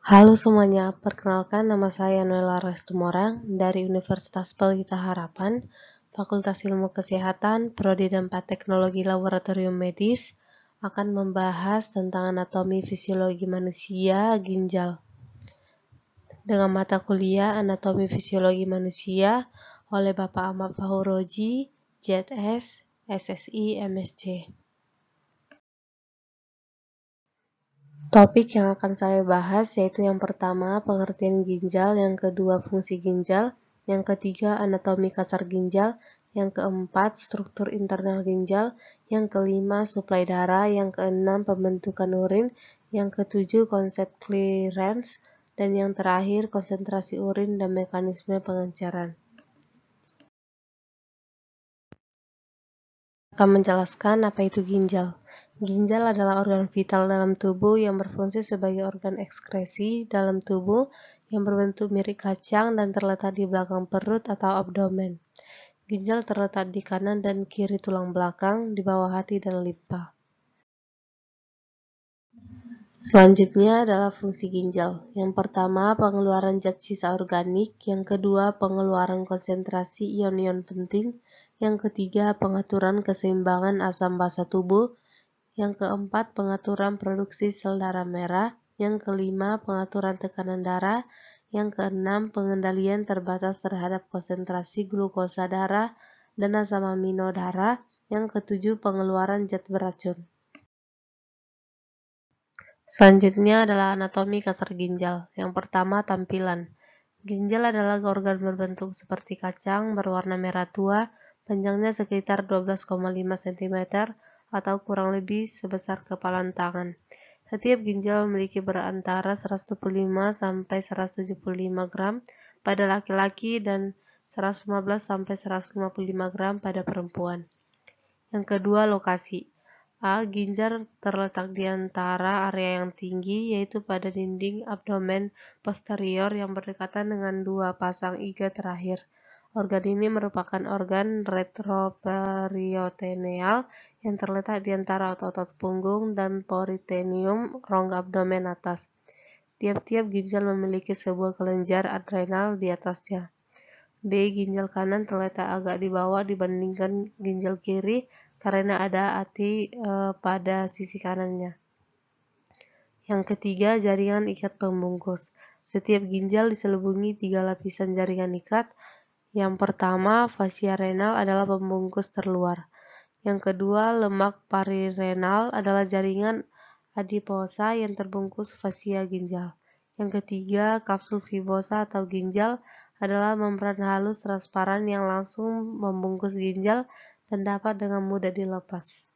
Halo semuanya, perkenalkan nama saya Noela Restumorang dari Universitas Pelita Harapan, Fakultas Ilmu Kesehatan, Prodi dan Teknologi Laboratorium Medis, akan membahas tentang anatomi fisiologi manusia ginjal. Dengan mata kuliah Anatomi Fisiologi Manusia oleh Bapak Ahmad Fahuroji, JS, SSI, MSc. Topik yang akan saya bahas yaitu yang pertama pengertian ginjal, yang kedua fungsi ginjal, yang ketiga anatomi kasar ginjal, yang keempat struktur internal ginjal, yang kelima suplai darah, yang keenam pembentukan urin, yang ketujuh konsep clearance, dan yang terakhir konsentrasi urin dan mekanisme pengenceran. Akan menjelaskan apa itu ginjal. Ginjal adalah organ vital dalam tubuh yang berfungsi sebagai organ ekskresi dalam tubuh yang berbentuk mirip kacang dan terletak di belakang perut atau abdomen. Ginjal terletak di kanan dan kiri tulang belakang, di bawah hati dan limpa. Selanjutnya adalah fungsi ginjal. Yang pertama, pengeluaran zat sisa organik. Yang kedua, pengeluaran konsentrasi ion-ion penting. Yang ketiga, pengaturan keseimbangan asam basa tubuh. Yang keempat, pengaturan produksi sel darah merah. Yang kelima, pengaturan tekanan darah. Yang keenam, pengendalian terbatas terhadap konsentrasi glukosa darah dan asam amino darah. Yang ketujuh, pengeluaran zat beracun. Selanjutnya adalah anatomi kasar ginjal. Yang pertama, tampilan. Ginjal adalah organ berbentuk seperti kacang, berwarna merah tua, panjangnya sekitar 12,5 cm atau kurang lebih sebesar kepalan tangan. Setiap ginjal memiliki berat antara 125 sampai 175 gram pada laki-laki dan 115 sampai 155 gram pada perempuan. Yang kedua, lokasi. Ginjal terletak di antara area yang tinggi, yaitu pada dinding abdomen posterior yang berdekatan dengan dua pasang iga terakhir. Organ ini merupakan organ retroperitoneal yang terletak di antara otot-otot punggung dan peritoneum rongga abdomen atas. Tiap-tiap ginjal memiliki sebuah kelenjar adrenal di atasnya. Ginjal kanan terletak agak di bawah dibandingkan ginjal kiri karena ada hati pada sisi kanannya. Yang ketiga, jaringan ikat pembungkus. Setiap ginjal diselubungi 3 lapisan jaringan ikat. Yang pertama, fascia renal adalah pembungkus terluar. Yang kedua, lemak parirenal adalah jaringan adiposa yang terbungkus fascia ginjal. Yang ketiga, kapsul fibrosa atau ginjal adalah membran halus transparan yang langsung membungkus ginjal dan dapat dengan mudah dilepas.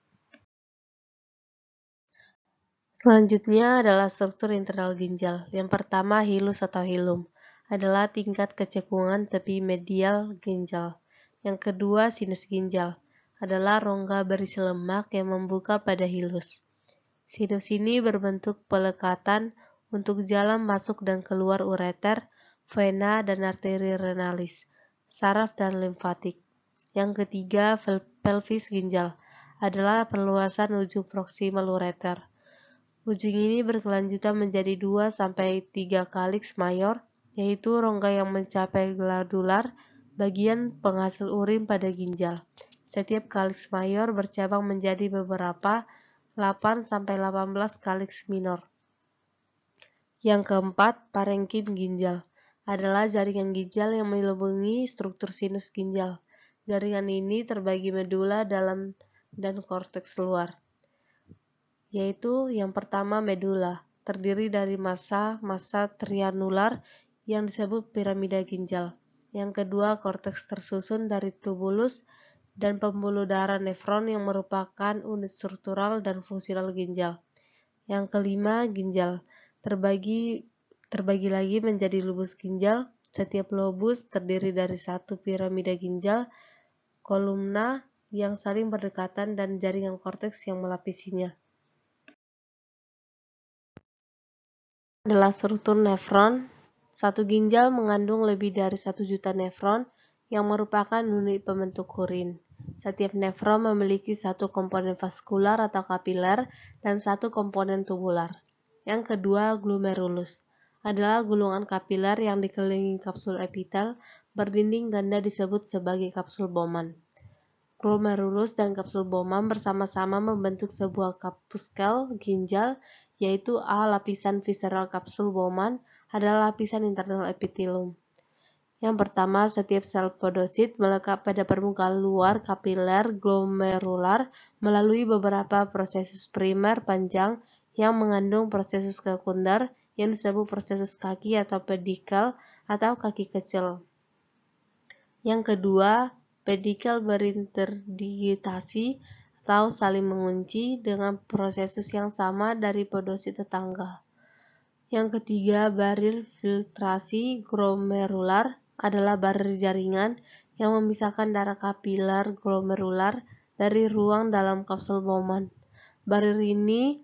Selanjutnya adalah struktur internal ginjal. Yang pertama, hilus atau hilum adalah tingkat kecekungan tepi medial ginjal. Yang kedua, sinus ginjal adalah rongga berisi lemak yang membuka pada hilus. Sinus ini berbentuk pelekatan untuk jalan masuk dan keluar ureter, vena, dan arteri renalis, saraf dan limfatik. Yang ketiga, pelvis ginjal adalah perluasan ujung proksimal ureter. Ujung ini berkelanjutan menjadi 2-3 kaliks mayor, yaitu rongga yang mencapai gladular, bagian penghasil urin pada ginjal. Setiap kaliks mayor bercabang menjadi beberapa 8-18 kaliks minor. Yang keempat, parenkim ginjal adalah jaringan ginjal yang melindungi struktur sinus ginjal. Jaringan ini terbagi medula dalam dan korteks luar, yaitu yang pertama medula, terdiri dari massa trianular yang disebut piramida ginjal. Yang kedua, korteks tersusun dari tubulus dan pembuluh darah nefron yang merupakan unit struktural dan fungsional ginjal. Yang kelima, ginjal terbagi lagi menjadi lobus ginjal. Setiap lobus terdiri dari satu piramida ginjal, kolumna yang saling berdekatan dan jaringan korteks yang melapisinya. Adalah struktur nefron. Satu ginjal mengandung lebih dari 1 juta nefron yang merupakan unit pembentuk urin. Setiap nefron memiliki satu komponen vaskular atau kapiler dan satu komponen tubular. Yang kedua, glomerulus adalah gulungan kapiler yang dikelilingi kapsul epitel berdinding ganda disebut sebagai kapsul Bowman. Glomerulus dan kapsul Bowman bersama-sama membentuk sebuah korpuskel ginjal, yaitu A. Lapisan visceral kapsul Bowman adalah lapisan internal epitelium. Yang pertama, setiap sel podosit melekat pada permukaan luar kapiler glomerular melalui beberapa prosesus primer panjang yang mengandung prosesus sekunder yang disebut prosesus kaki atau pedikel atau kaki kecil. Yang kedua, pedikel berinterdigitasi atau saling mengunci dengan prosesus yang sama dari podosit tetangga. Yang ketiga, barir filtrasi glomerular adalah barir jaringan yang memisahkan darah kapiler glomerular dari ruang dalam kapsul Bowman. Barir ini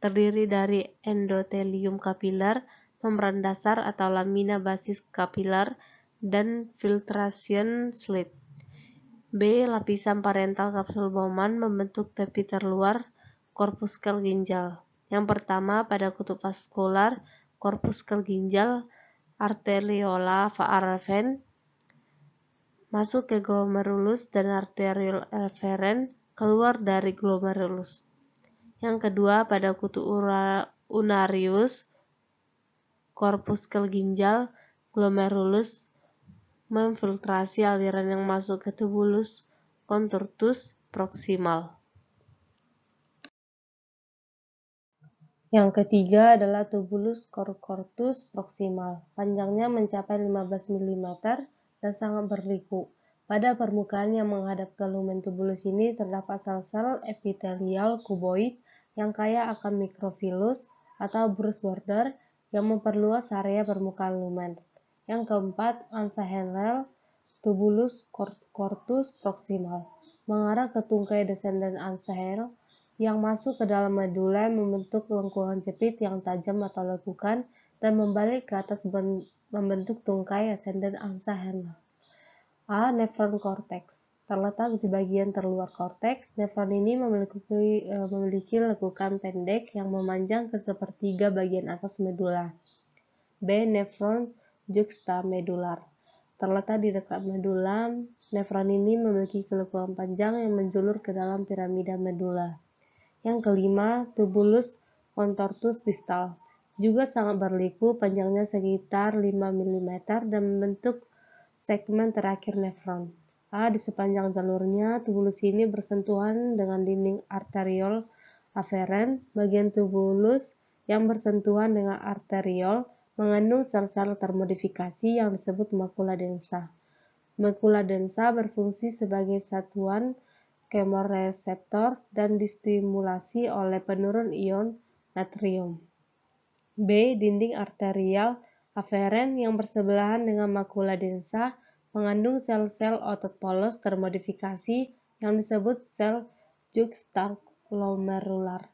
terdiri dari endotelium kapiler, membran dasar atau lamina basis kapiler, dan filtration slit. B. Lapisan parental kapsul Bowman membentuk tepi terluar korpuskel ginjal. Yang pertama, pada kutub vaskular, korpuskel ginjal arteriola afferent masuk ke glomerulus dan arteriole efferent keluar dari glomerulus. Yang kedua, pada kutub unarius, korpuskel ginjal glomerulus memfiltrasi aliran yang masuk ke tubulus contortus proximal. Yang ketiga adalah tubulus contortus proximal. Panjangnya mencapai 15 mm dan sangat berliku. Pada permukaan yang menghadap ke lumen tubulus ini terdapat sel-sel epitelial kuboid yang kaya akan mikrofilus atau brush border yang memperluas area permukaan lumen. Yang keempat, ansa-Hellel tubulus contortus proximal mengarah ke tungkai descendant ansa-Hellel yang masuk ke dalam medula membentuk lengkungan jepit yang tajam atau lekukan dan membalik ke atas membentuk tungkai ascendant ansa-Hellel. A. Nephron cortex. Terletak di bagian terluar korteks, nefron ini memiliki lekukan pendek yang memanjang ke sepertiga bagian atas medula. B. Nephron juxtamedular. Terletak di dekat medula, nefron ini memiliki lekukan panjang yang menjulur ke dalam piramida medula. Yang kelima, tubulus contortus distal. Juga sangat berliku, panjangnya sekitar 5 mm dan membentuk segmen terakhir nefron. A. Di sepanjang jalurnya, tubulus ini bersentuhan dengan dinding arteriole afferent. Bagian tubulus yang bersentuhan dengan arteriole mengandung sel-sel termodifikasi yang disebut makula densa. Makula densa berfungsi sebagai satuan kemoreseptor dan distimulasi oleh penurun ion natrium. B. Dinding arterial afferent yang bersebelahan dengan makula densa mengandung sel-sel otot polos termodifikasi yang disebut sel juxtaglomerular.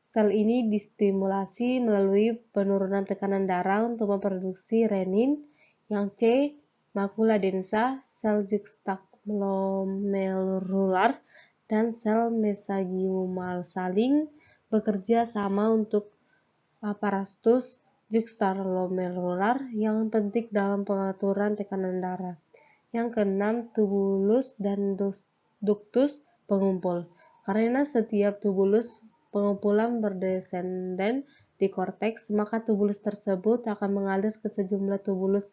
Sel ini distimulasi melalui penurunan tekanan darah untuk memproduksi renin. Yang C. Makula densa, sel juxtaglomerular, dan sel mesangiumal saling bekerja sama untuk aparatus juxtaglomerular yang penting dalam pengaturan tekanan darah. Yang keenam, tubulus dan ductus pengumpul. Karena setiap tubulus pengumpulan berdesenden di korteks, maka tubulus tersebut akan mengalir ke sejumlah tubulus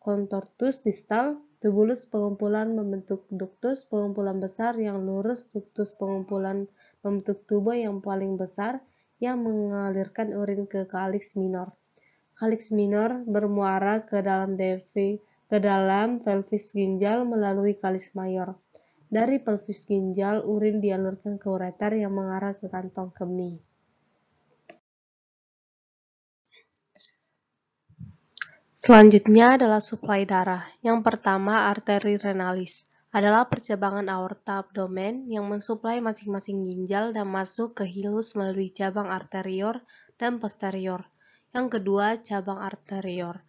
contortus distal. Tubulus pengumpulan membentuk ductus pengumpulan besar yang lurus, ductus pengumpulan membentuk tuba yang paling besar yang mengalirkan urin ke kaliks minor. Kaliks minor bermuara ke dalam pelvis ginjal melalui kaliks mayor. Dari pelvis ginjal, urin dialirkan ke ureter yang mengarah ke kantong kemih. Selanjutnya adalah suplai darah. Yang pertama, arteri renalis adalah percabangan aorta abdomen yang mensuplai masing-masing ginjal dan masuk ke hilus melalui cabang arterior dan posterior. Yang kedua, cabang arterior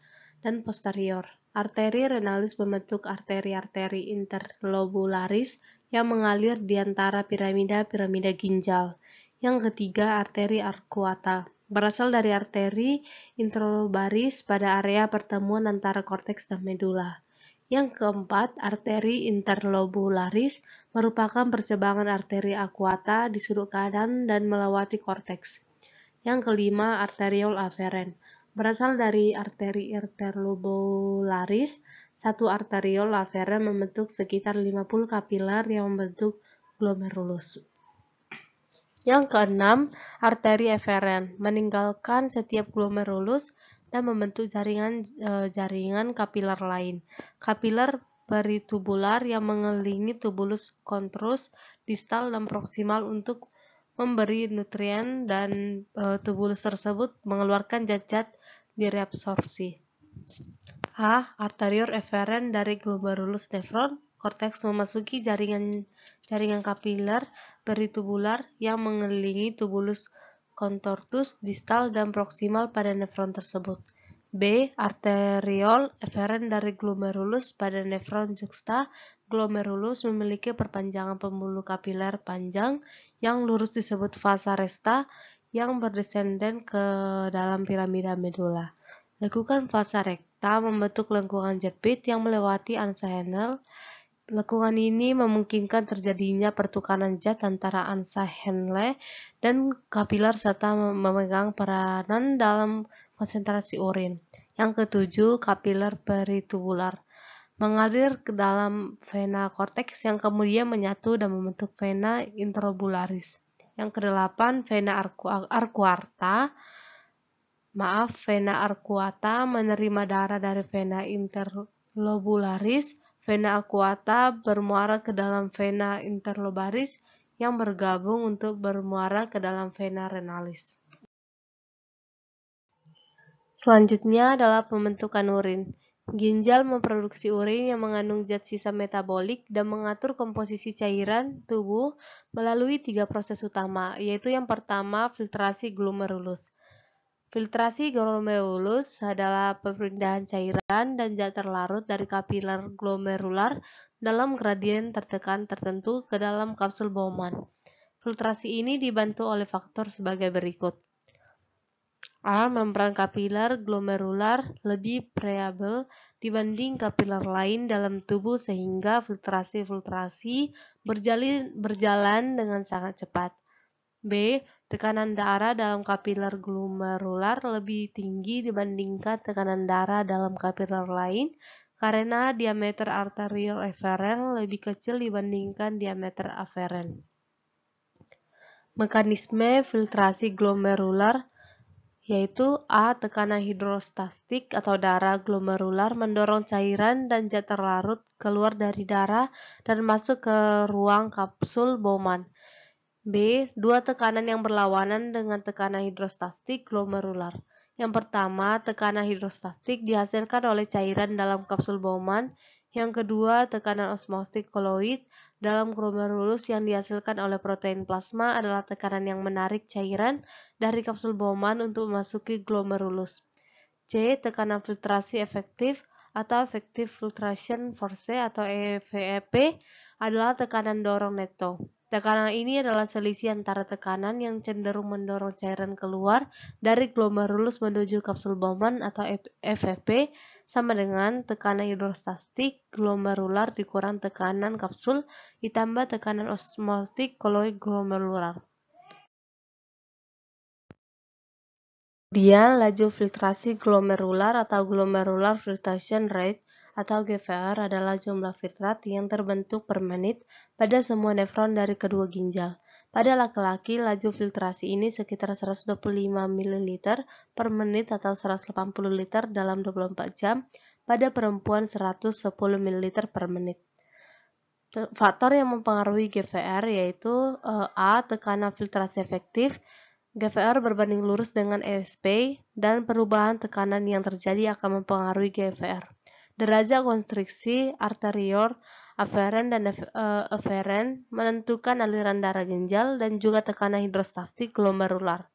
dan posterior. Arteri renalis membentuk arteri-arteri interlobularis yang mengalir di antara piramida-piramida ginjal. Yang ketiga, arteri arcuata berasal dari arteri interlobaris pada area pertemuan antara korteks dan medula. Yang keempat, arteri interlobularis merupakan percabangan arteri aquata di sudut kanan dan melewati korteks. Yang kelima, arteriol aferen berasal dari arteri interlobularis. Satu arteriol aferen membentuk sekitar 50 kapiler yang membentuk glomerulus. Yang keenam, arteri eferen meninggalkan setiap glomerulus dan membentuk jaringan kapiler lain. Kapiler peritubular yang mengelilingi tubulus contrus distal dan proksimal untuk memberi nutrien dan tubulus tersebut mengeluarkan zat-zat direabsorpsi. A. Arteriol eferen dari glomerulus nefron. Korteks memasuki jaringan kapiler peritubular yang mengelilingi tubulus contortus distal dan proksimal pada nefron tersebut. B. Arteriol eferen dari glomerulus pada nefron juxta. Glomerulus memiliki perpanjangan pembuluh kapiler panjang yang lurus disebut vasa resta yang berdesenden ke dalam piramida medula. Lekukan vasa rekta membentuk lengkungan jepit yang melewati ansa Henle. Lengkungan ini memungkinkan terjadinya pertukaran zat antara ansa Henle dan kapiler serta memegang peranan dalam konsentrasi urin. Yang ketujuh, kapiler peritubular mengalir ke dalam vena korteks yang kemudian menyatu dan membentuk vena interlobularis. Yang kedelapan, vena arcuata menerima darah dari vena interlobularis. Vena arcuata bermuara ke dalam vena interlobaris yang bergabung untuk bermuara ke dalam vena renalis. Selanjutnya adalah pembentukan urin. Ginjal memproduksi urin yang mengandung zat sisa metabolik dan mengatur komposisi cairan tubuh melalui 3 proses utama, yaitu yang pertama, filtrasi glomerulus. Filtrasi glomerulus adalah perpindahan cairan dan zat terlarut dari kapiler glomerular dalam gradien tertekan tertentu ke dalam kapsul Bowman. Filtrasi ini dibantu oleh faktor sebagai berikut. A. Membran kapiler glomerular lebih permeabel dibanding kapiler lain dalam tubuh sehingga filtrasi berjalan dengan sangat cepat. B. Tekanan darah dalam kapiler glomerular lebih tinggi dibandingkan tekanan darah dalam kapiler lain karena diameter arteriol eferen lebih kecil dibandingkan diameter aferen. Mekanisme filtrasi glomerular yaitu A. Tekanan hidrostatik atau darah glomerular mendorong cairan dan zat terlarut keluar dari darah dan masuk ke ruang kapsul Bowman. B. Dua tekanan yang berlawanan dengan tekanan hidrostatik glomerular. Yang pertama, tekanan hidrostatik dihasilkan oleh cairan dalam kapsul Bowman. Yang kedua, tekanan osmotik koloid dalam glomerulus yang dihasilkan oleh protein plasma adalah tekanan yang menarik cairan dari kapsul Bowman untuk memasuki glomerulus. C. Tekanan filtrasi efektif atau effective filtration force atau EVFP adalah tekanan dorong neto. Tekanan ini adalah selisih antara tekanan yang cenderung mendorong cairan keluar dari glomerulus menuju kapsul Bowman atau FFP sama dengan tekanan hidrostatik glomerular dikurang tekanan kapsul ditambah tekanan osmotik koloid glomerular. Kemudian laju filtrasi glomerular atau glomerular filtration rate atau GFR adalah jumlah filtrat yang terbentuk per menit pada semua nefron dari kedua ginjal. Pada laki-laki, laju filtrasi ini sekitar 125 ml per menit atau 180 liter dalam 24 jam, pada perempuan 110 ml per menit. Faktor yang mempengaruhi GFR yaitu A. Tekanan filtrasi efektif. GFR berbanding lurus dengan ESP dan perubahan tekanan yang terjadi akan mempengaruhi GFR. Derajat konstriksi arteriol aferen dan eferen menentukan aliran darah ginjal dan juga tekanan hidrostatik glomerular.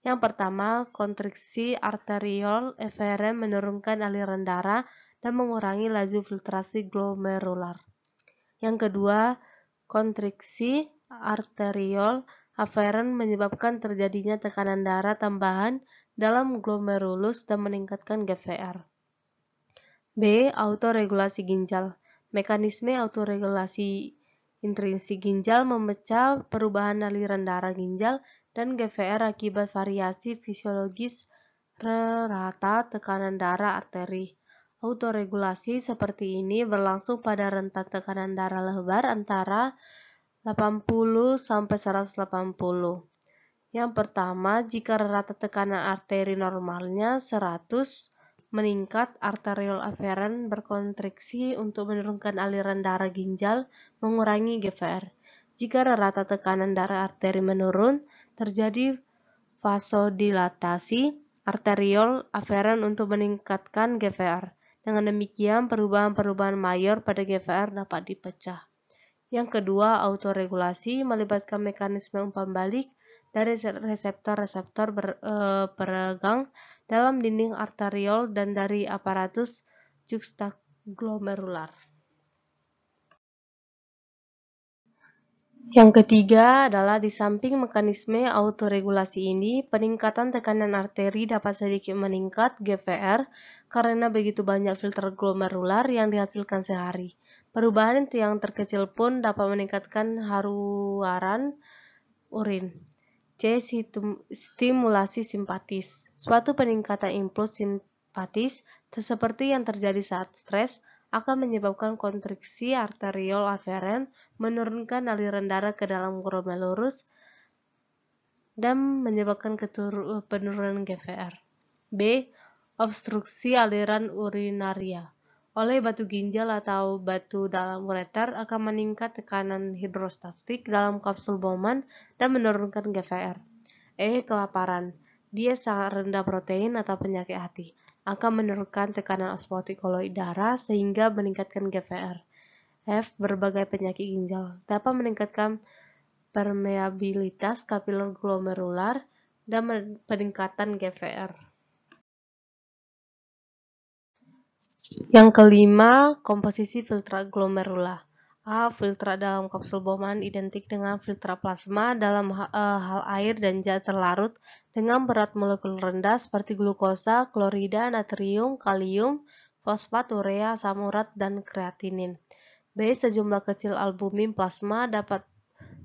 Yang pertama, kontriksi arteriol eferen menurunkan aliran darah dan mengurangi laju filtrasi glomerular. Yang kedua, kontriksi arteriol aferen menyebabkan terjadinya tekanan darah tambahan dalam glomerulus dan meningkatkan GVR. B. Autoregulasi ginjal. Mekanisme autoregulasi intrinsik ginjal memecah perubahan aliran darah ginjal dan GVR akibat variasi fisiologis rata tekanan darah arteri. Autoregulasi seperti ini berlangsung pada rentan tekanan darah lebar antara 80 sampai 180. Yang pertama, jika rata tekanan arteri normalnya 100, meningkat, arteriol aferen berkontriksi untuk menurunkan aliran darah ginjal, mengurangi GVR. Jika rata tekanan darah arteri menurun, terjadi vasodilatasi arteriol aferen untuk meningkatkan GVR. Dengan demikian, perubahan-perubahan mayor pada GVR dapat dipecah. Yang kedua, autoregulasi melibatkan mekanisme umpan balik dari reseptor-reseptor peregang dalam dinding arteriol dan dari aparatus juxtaglomerular. Yang ketiga adalah di samping mekanisme autoregulasi ini, peningkatan tekanan arteri dapat sedikit meningkat GVR karena begitu banyak filter glomerular yang dihasilkan sehari. Perubahan yang terkecil pun dapat meningkatkan haruaran urin. C. Stimulasi simpatis. Suatu peningkatan impuls simpatis, seperti yang terjadi saat stres, akan menyebabkan kontriksi arteriol aferen, menurunkan aliran darah ke dalam glomerulus, dan menyebabkan penurunan GVR. B. Obstruksi aliran urinaria. Oleh batu ginjal atau batu dalam ureter akan meningkat tekanan hidrostatik dalam kapsul Bowman dan menurunkan GVR. E. Kelaparan. Dia sangat rendah protein atau penyakit hati. Akan menurunkan tekanan osmotik koloid darah sehingga meningkatkan GVR. F. Berbagai penyakit ginjal dapat meningkatkan permeabilitas kapiler glomerular dan peningkatan GVR. Yang kelima, komposisi filtra glomerula. A. Filtra dalam kapsul Bowman identik dengan filtra plasma dalam hal air dan zat terlarut dengan berat molekul rendah seperti glukosa, klorida, natrium, kalium, fosfat, urea, asam urat, dan kreatinin. B. Sejumlah kecil albumin plasma dapat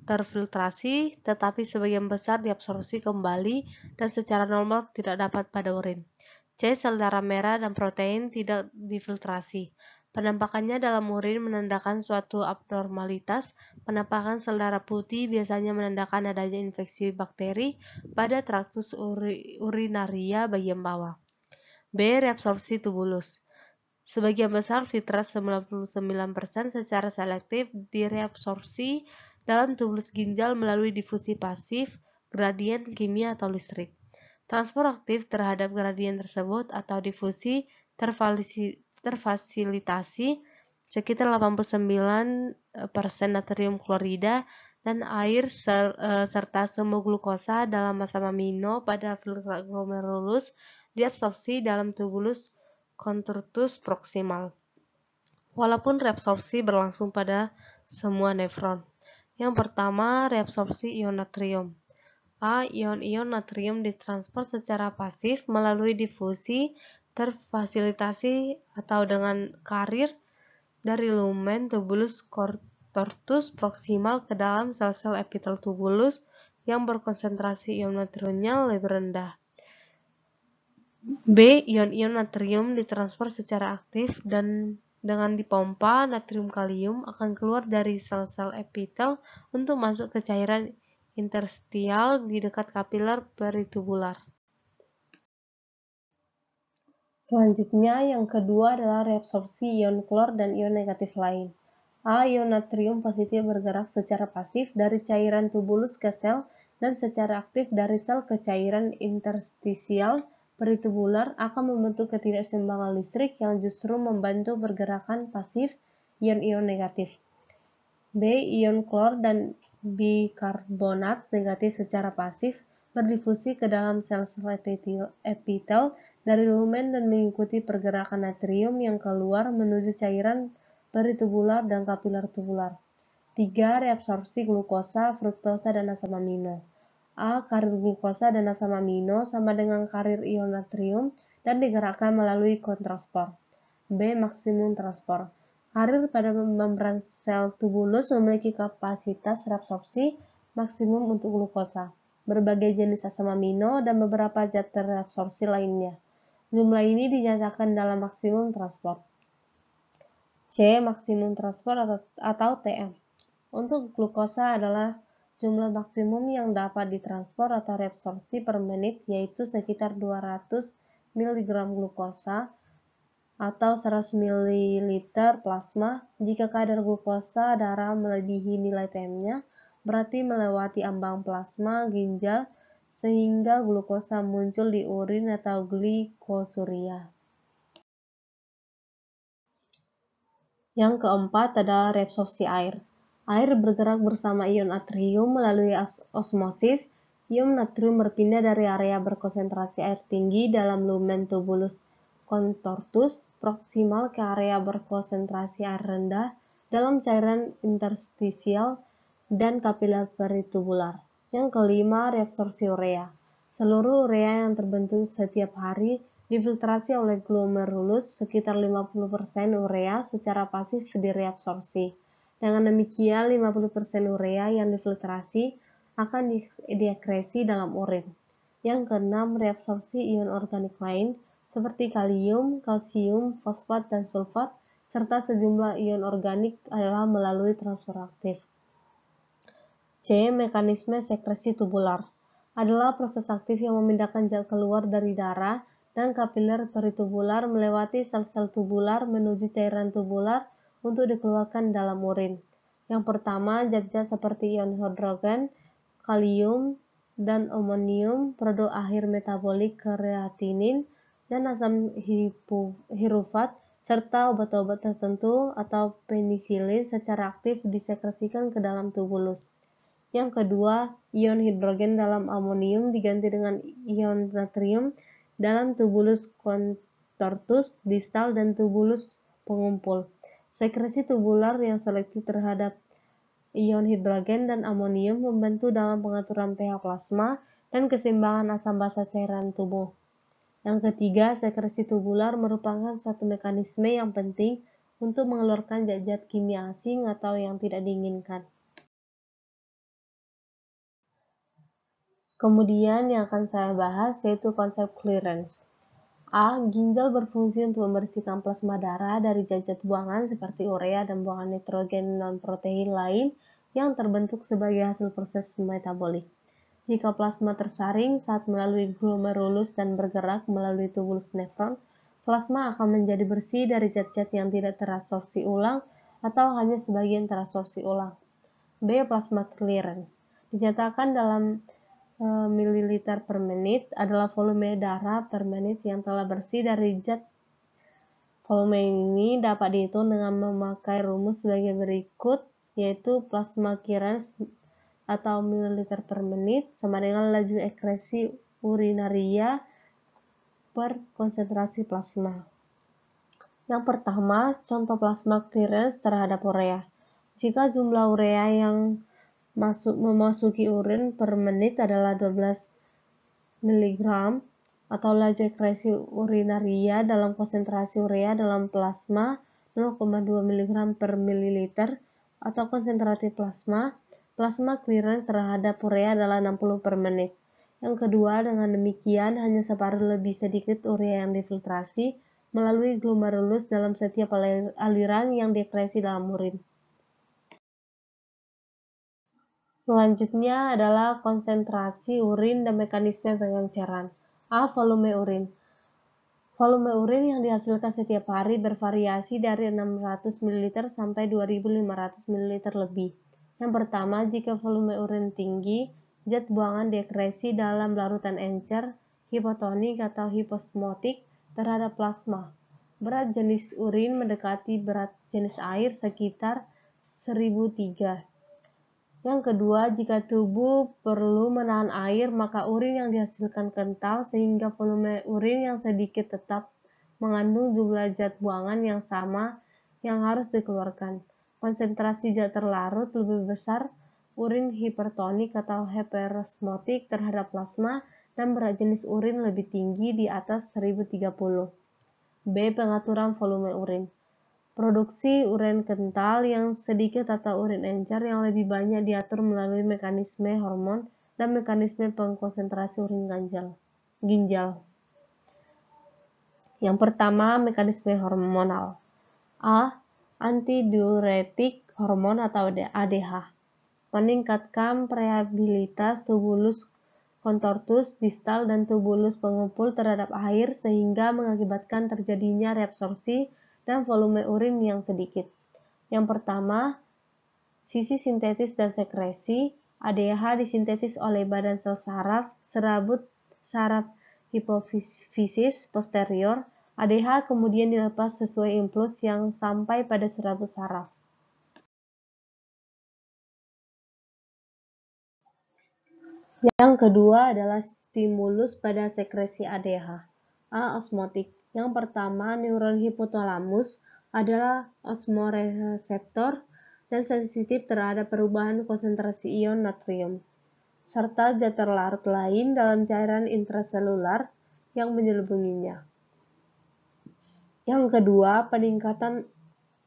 terfiltrasi, tetapi sebagian besar diabsorpsi kembali dan secara normal tidak dapat pada urin. C. Sel darah merah dan protein tidak difiltrasi. Penampakannya dalam urin menandakan suatu abnormalitas. Penampakan sel darah putih biasanya menandakan adanya infeksi bakteri pada traktus urinaria bagian bawah. B. Reabsorpsi tubulus. Sebagian besar filtrat 99% secara selektif direabsorpsi dalam tubulus ginjal melalui difusi pasif, gradien kimia atau listrik. Transfer aktif terhadap gradien tersebut atau difusi terfasilitasi sekitar 89% natrium klorida dan air serta semua glukosa dalam asam amino pada filtrat glomerulus diabsorpsi dalam tubulus contortus proximal. Walaupun reabsorpsi berlangsung pada semua nefron. Yang pertama, reabsorpsi ion natrium. A. Ion-ion natrium ditransfer secara pasif melalui difusi terfasilitasi atau dengan karir dari lumen tubulus contortus proximal ke dalam sel-sel epitel tubulus yang berkonsentrasi ion natriumnya lebih rendah. B. Ion-ion natrium ditransfer secara aktif dan dengan dipompa, natrium kalium akan keluar dari sel-sel epitel untuk masuk ke cairan interstitial di dekat kapiler peritubular. Selanjutnya, yang kedua adalah reabsorpsi ion klor dan ion negatif lain. A. Ion natrium positif bergerak secara pasif dari cairan tubulus ke sel dan secara aktif dari sel ke cairan interstisial peritubular akan membentuk ketidakseimbangan listrik yang justru membantu pergerakan pasif ion-ion negatif. B. Ion klor dan bikarbonat negatif secara pasif berdifusi ke dalam sel-sel epitel dari lumen dan mengikuti pergerakan natrium yang keluar menuju cairan peritubular dan kapiler tubular. 3. Reabsorpsi glukosa, fruktosa, dan asam amino. A. Karir glukosa dan asam amino sama dengan karir ion natrium dan digerakkan melalui kontraspor. B. Maksimum transport. Karir pada membran sel tubulus memiliki kapasitas reabsorpsi maksimum untuk glukosa, berbagai jenis asam amino, dan beberapa zat terabsorpsi lainnya. Jumlah ini dinyatakan dalam maksimum transport. C. Maksimum transport atau TM. Untuk glukosa adalah jumlah maksimum yang dapat ditransport atau reabsorpsi per menit, yaitu sekitar 200 mg glukosa atau 100 ml plasma. Jika kadar glukosa darah melebihi nilai TM-nya, berarti melewati ambang plasma ginjal sehingga glukosa muncul di urin atau glikosuria. Yang keempat adalah reabsorpsi air. Air bergerak bersama ion natrium melalui osmosis. Ion natrium berpindah dari area berkonsentrasi air tinggi dalam lumen tubulus contortus proksimal ke area berkonsentrasi air rendah dalam cairan interstisial dan kapiler peritubular. Yang kelima, reabsorpsi urea. Seluruh urea yang terbentuk setiap hari difiltrasi oleh glomerulus. Sekitar 50% urea secara pasif direabsorpsi. Dengan demikian, 50% urea yang difiltrasi akan diekskresi dalam urin. Yang keenam, reabsorpsi ion organik lain seperti kalium, kalsium, fosfat, dan sulfat, serta sejumlah ion organik adalah melalui transfer aktif. C. Mekanisme sekresi tubular adalah proses aktif yang memindahkan zat keluar dari darah dan kapiler peritubular melewati sel-sel tubular menuju cairan tubular untuk dikeluarkan dalam urin. Yang pertama, zat-zat seperti ion hidrogen, kalium, dan amonium, produk akhir metabolik kreatinin, dan asam hirufat, serta obat-obat tertentu atau penisilin secara aktif disekresikan ke dalam tubulus. Yang kedua, ion hidrogen dalam amonium diganti dengan ion natrium dalam tubulus contortus distal dan tubulus pengumpul. Sekresi tubular yang selektif terhadap ion hidrogen dan amonium membantu dalam pengaturan pH plasma dan keseimbangan asam basa cairan tubuh. Yang ketiga, sekresi tubular merupakan suatu mekanisme yang penting untuk mengeluarkan zat-zat kimia asing atau yang tidak diinginkan. Kemudian yang akan saya bahas yaitu konsep clearance. A. Ginjal berfungsi untuk membersihkan plasma darah dari zat-zat buangan seperti urea dan buangan nitrogen non-protein lain yang terbentuk sebagai hasil proses metabolik. Jika plasma tersaring saat melalui glomerulus dan bergerak melalui tubulus nefron, plasma akan menjadi bersih dari zat-zat yang tidak terabsorpsi ulang atau hanya sebagian terabsorpsi ulang. B. Plasma clearance dinyatakan dalam mililiter per menit adalah volume darah per menit yang telah bersih dari zat. Volume ini dapat dihitung dengan memakai rumus sebagai berikut, yaitu plasma clearance atau mililiter per menit sama dengan laju ekskresi urinaria per konsentrasi plasma. Yang pertama, contoh plasma clearance terhadap urea. Jika jumlah urea yang memasuki urin per menit adalah 12 mg atau laju ekskresi urinaria dalam konsentrasi urea dalam plasma 0,2 mg per mililiter atau konsentrasi plasma clearance terhadap urea adalah 60 per menit. Yang kedua, dengan demikian hanya separuh lebih sedikit urea yang difiltrasi melalui glomerulus dalam setiap aliran yang diekskresi dalam urin. Selanjutnya adalah konsentrasi urin dan mekanisme pengenceran. A. Volume urin. Volume urin yang dihasilkan setiap hari bervariasi dari 600 ml sampai 2500 ml lebih. Yang pertama, jika volume urin tinggi, zat buangan diekskresi dalam larutan encer, hipotonik atau hiposmotik terhadap plasma. Berat jenis urin mendekati berat jenis air sekitar 1003. Yang kedua, jika tubuh perlu menahan air, maka urin yang dihasilkan kental sehingga volume urin yang sedikit tetap mengandung jumlah zat buangan yang sama yang harus dikeluarkan. Konsentrasi zat terlarut lebih besar urin hipertonik atau hiperosmotik terhadap plasma, dan berat jenis urin lebih tinggi di atas 1030. B. Pengaturan volume urin. Produksi urin kental yang sedikit atau urin encer yang lebih banyak diatur melalui mekanisme hormon dan mekanisme pengkonsentrasi urin ginjal. Yang pertama, mekanisme hormonal. A. Antidiuretik hormon atau ADH. Meningkatkan permeabilitas tubulus contortus distal dan tubulus pengumpul terhadap air sehingga mengakibatkan terjadinya reabsorpsi dan volume urin yang sedikit. Yang pertama, sisi sintetis dan sekresi. ADH disintetis oleh badan sel saraf, serabut saraf hipofisis posterior. ADH kemudian dilepas sesuai impuls yang sampai pada serabut saraf. Yang kedua adalah stimulus pada sekresi ADH. A. Osmotik. Yang pertama, neuron hipotalamus adalah osmoreseptor dan sensitif terhadap perubahan konsentrasi ion natrium, serta zat terlarut lain dalam cairan intraselular yang menyelubunginya. Yang kedua, peningkatan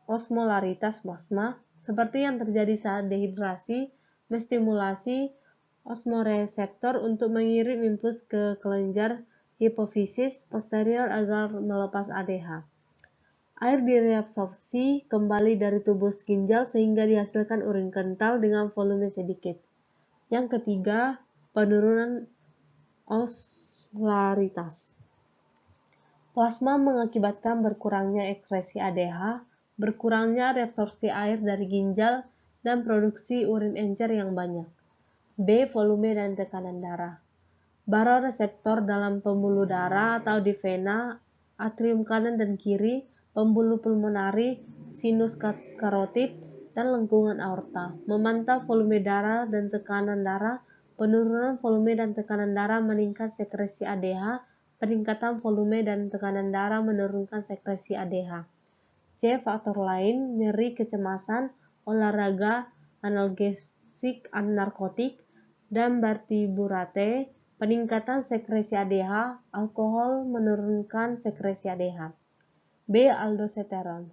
osmolaritas plasma, seperti yang terjadi saat dehidrasi, menstimulasi osmoreseptor untuk mengirim impuls ke kelenjar hipofisis posterior agar melepas ADH. Air direabsorpsi kembali dari tubus ginjal sehingga dihasilkan urin kental dengan volume sedikit. Yang ketiga, penurunan osmolaritas plasma mengakibatkan berkurangnya ekskresi ADH, berkurangnya reabsorpsi air dari ginjal, dan produksi urin encer yang banyak. B. Volume dan tekanan darah. Baroreseptor dalam pembuluh darah atau di vena, atrium kanan dan kiri, pembuluh pulmonari, sinus karotid, dan lengkungan aorta. Memantau volume darah dan tekanan darah. Penurunan volume dan tekanan darah meningkat sekresi ADH. Peningkatan volume dan tekanan darah menurunkan sekresi ADH. C. Faktor lain, nyeri, kecemasan, olahraga, analgesik, narkotik, dan barbiturate. Peningkatan sekresi ADH, alkohol menurunkan sekresi ADH. B. Aldosteron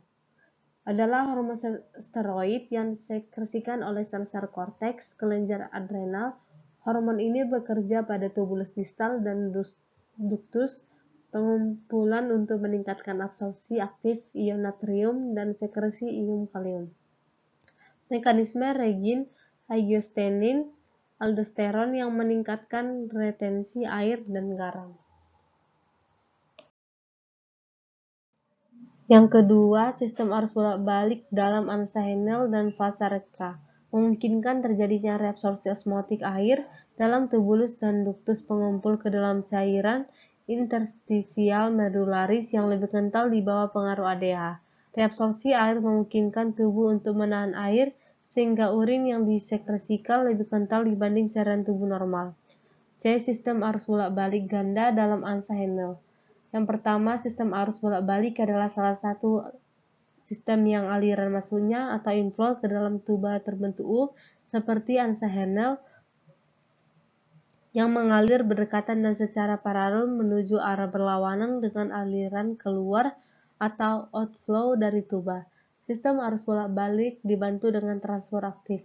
adalah hormon steroid yang disekresikan oleh sel-sel korteks kelenjar adrenal. Hormon ini bekerja pada tubulus distal dan ductus pengumpulan untuk meningkatkan absorpsi aktif ion natrium dan sekresi ion kalium. Mekanisme regin-angiotensin aldosteron yang meningkatkan retensi air dan garam. Yang kedua, sistem arus bolak-balik dalam Ansa-Henel dan Vasaretka memungkinkan terjadinya reabsorpsi osmotik air dalam tubulus dan duktus pengumpul ke dalam cairan interstisial medularis yang lebih kental di bawah pengaruh ADH. Reabsorpsi air memungkinkan tubuh untuk menahan air sehingga urin yang disekresikan lebih kental dibanding cairan tubuh normal. C. Sistem arus bolak-balik ganda dalam Ansa-Henel. Yang pertama, sistem arus bolak-balik adalah salah satu sistem yang aliran masuknya atau inflow ke dalam tuba terbentuk U seperti Ansa-Henel yang mengalir berdekatan dan secara paralel menuju arah berlawanan dengan aliran keluar atau outflow dari tuba. Sistem arus bolak-balik dibantu dengan transfer aktif.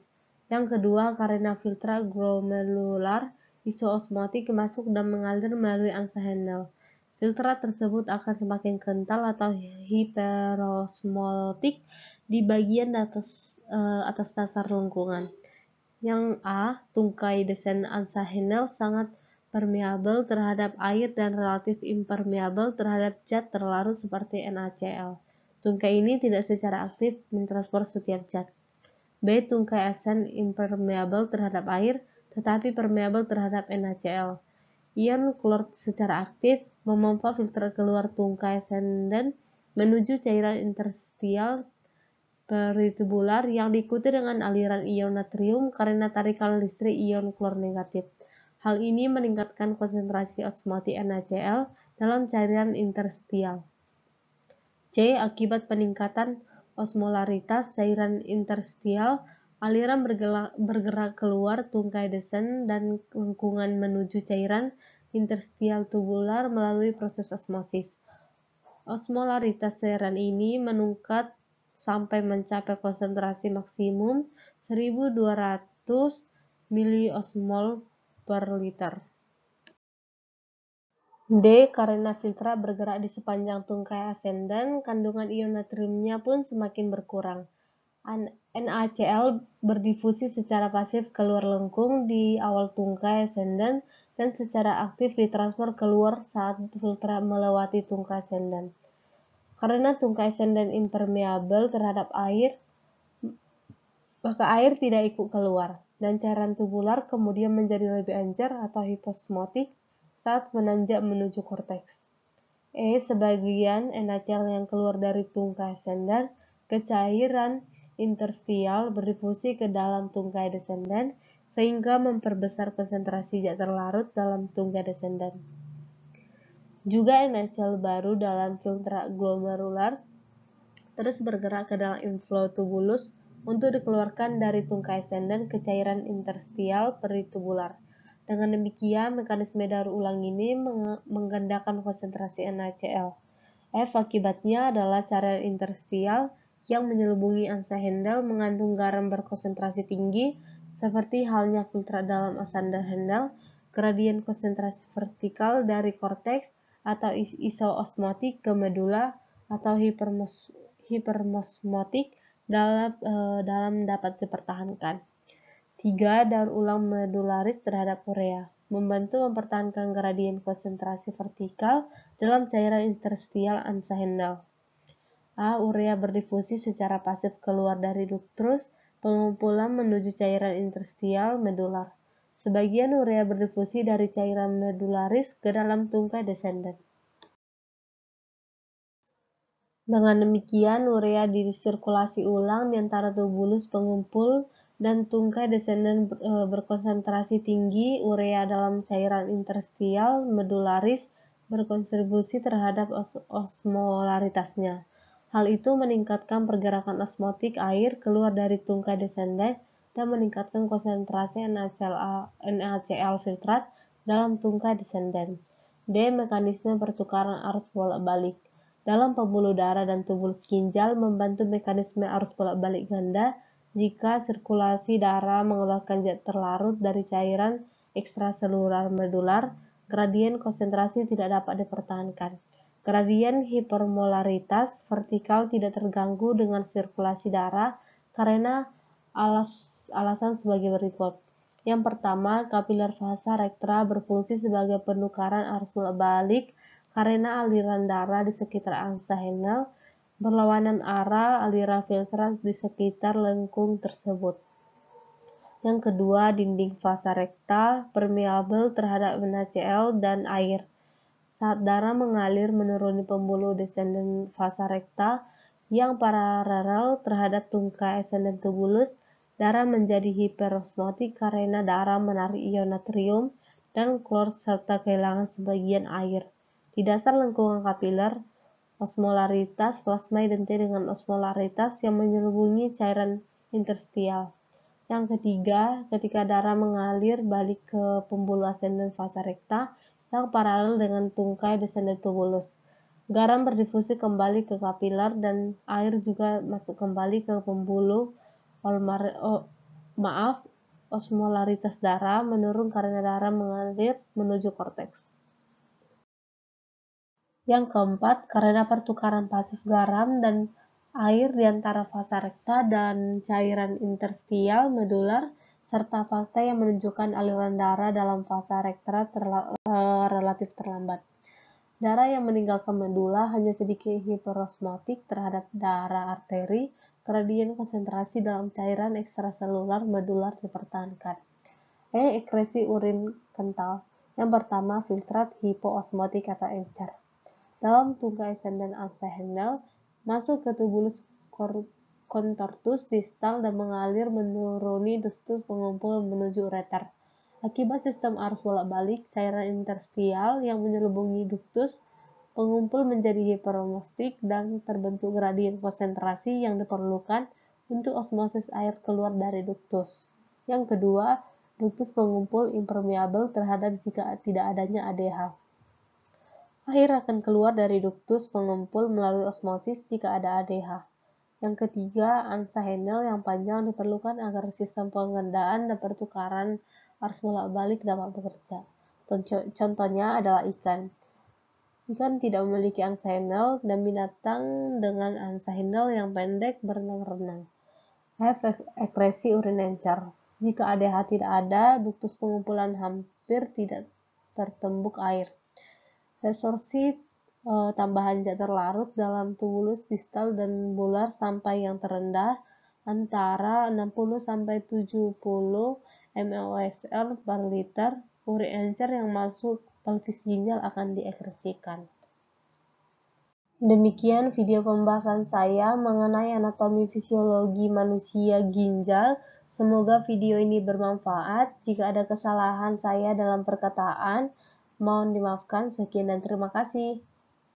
Yang kedua, karena filtra glomerular isoosmotik masuk dan mengalir melalui Ansa-Henel. Filtra tersebut akan semakin kental atau hiperosmotik di bagian atas dasar lengkungan. Yang A. Tungkai desain Ansa-Henel sangat permeabel terhadap air dan relatif impermeabel terhadap zat terlarut seperti NaCl. Tungkai ini tidak secara aktif mentransfer setiap zat. B. Tungkai asen impermeabel terhadap air, tetapi permeabel terhadap NaCl. Ion klor secara aktif memompa filter keluar tungkai ascendant menuju cairan interstisial peritubular yang diikuti dengan aliran ion natrium karena tarikan listrik ion klor negatif. Hal ini meningkatkan konsentrasi osmotik NaCl dalam cairan interstisial. C. Akibat peningkatan osmolaritas cairan interstisial, Aliran bergerak keluar tungkai desen dan lengkungan menuju cairan interstial tubular melalui proses osmosis. Osmolaritas cairan ini meningkat sampai mencapai konsentrasi maksimum 1200 miliosmol per liter. D. Karena filtrat bergerak di sepanjang tungkai ascendant, kandungan ion natriumnya pun semakin berkurang. NaCl berdifusi secara pasif keluar lengkung di awal tungkai ascendant dan secara aktif ditransfer keluar saat filtrat melewati tungkai ascendant. Karena tungkai ascendant impermeabel terhadap air, maka air tidak ikut keluar, dan cairan tubular kemudian menjadi lebih encer atau hiposmotik saat menanjak menuju korteks. Sebagian NaCl yang keluar dari tungkai ascendant ke cairan interstial berdifusi ke dalam tungkai descendant sehingga memperbesar konsentrasi zat terlarut dalam tungkai descendant. Juga NaCl baru dalam filtrat glomerular terus bergerak ke dalam inflow tubulus untuk dikeluarkan dari tungkai ascendant ke cairan interstial peritubular. Dengan demikian, mekanisme daur ulang ini menggandakan konsentrasi NaCl. Akibatnya adalah cairan interstial yang menyelubungi angsa Hendel mengandung garam berkonsentrasi tinggi, seperti halnya filtrat dalam ascendant Hendel, gradien konsentrasi vertikal dari korteks atau isoosmotik ke medula atau hiperosmotik dalam dapat dipertahankan. 3. Daur ulang medularis terhadap urea membantu mempertahankan gradien konsentrasi vertikal dalam cairan interstial angsa Hendel. Urea berdifusi secara pasif keluar dari ductus pengumpulan menuju cairan interstial medular. Sebagian urea berdifusi dari cairan medularis ke dalam tungkai descendant. Dengan demikian, urea disirkulasi ulang di antara tubulus pengumpul dan tungkai descendant berkonsentrasi tinggi. Urea dalam cairan interstial medularis berkontribusi terhadap osmolaritasnya. Hal itu meningkatkan pergerakan osmotik air keluar dari tungkai descendant dan meningkatkan konsentrasi NaCl filtrat dalam tungkai descendant. D. Mekanisme pertukaran arus bolak-balik. Dalam pembuluh darah dan tubulus ginjal membantu mekanisme arus bolak-balik ganda jika sirkulasi darah mengeluarkan zat terlarut dari cairan ekstraselular medular, gradien konsentrasi tidak dapat dipertahankan. Gradien hipermolaritas vertikal tidak terganggu dengan sirkulasi darah karena alasan sebagai berikut. Yang pertama, kapiler vasa recta berfungsi sebagai penukaran arus bolak-balik karena aliran darah di sekitar angsa Hendel berlawanan arah aliran filtrat di sekitar lengkung tersebut. Yang kedua, dinding vasa recta permeabel terhadap NaCl dan air. Saat darah mengalir menuruni pembuluh descendant vasa recta yang paralel terhadap tungkai ascendant tubulus, darah menjadi hiperosmotik karena darah menarik ion natrium dan klor serta kehilangan sebagian air. Di dasar lengkungan kapiler, osmolaritas plasma identik dengan osmolaritas yang menyelubungi cairan interstial. Yang ketiga, ketika darah mengalir balik ke pembuluh ascendant vasa recta yang paralel dengan tungkai descendant tubulus, garam berdifusi kembali ke kapiler dan air juga masuk kembali ke pembuluh. Osmolaritas darah menurun karena darah mengalir menuju korteks. Yang keempat, karena pertukaran pasif garam dan air di antara vasa recta dan cairan interstial medular, serta fakta yang menunjukkan aliran darah dalam vasa recta relatif terlambat. Darah yang meninggalkan medula hanya sedikit hiperosmotik terhadap darah arteri, gradien konsentrasi dalam cairan ekstraselular medular dipertahankan. Ekresi urin kental. Yang pertama, filtrat hipoosmotik atau encer. Dalam tungkai ascendant angsa Hendel, masuk ke tubulus contortus distal dan mengalir menuruni ductus pengumpul menuju ureter. Akibat sistem arus bolak-balik cairan interstial yang menyelubungi ductus pengumpul menjadi hiperosmotik dan terbentuk gradien konsentrasi yang diperlukan untuk osmosis air keluar dari duktus. Yang kedua, duktus pengumpul impermeabel terhadap jika tidak adanya ADH. Air akan keluar dari duktus pengumpul melalui osmosis jika ada ADH. Yang ketiga, ANSA Handle yang panjang diperlukan agar sistem pengendaan dan pertukaran arus bolak-balik dapat bekerja. Contohnya adalah ikan. Ikan tidak memiliki ANSA Handle dan binatang dengan ANSA Handle yang pendek berenang-renang. F. Ekresi urin encer. Jika ADH tidak ada, duktus pengumpulan hampir tidak tertembuk air. Resorpsi tambahan zat terlarut dalam tubulus distal dan bular sampai yang terendah antara 60–70 mOSR per liter. Urin encer yang masuk pelvis ginjal akan diekresikan. Demikian video pembahasan saya mengenai anatomi fisiologi manusia ginjal. Semoga video ini bermanfaat. Jika ada kesalahan saya dalam perkataan, mohon dimaafkan. Sekian dan terima kasih.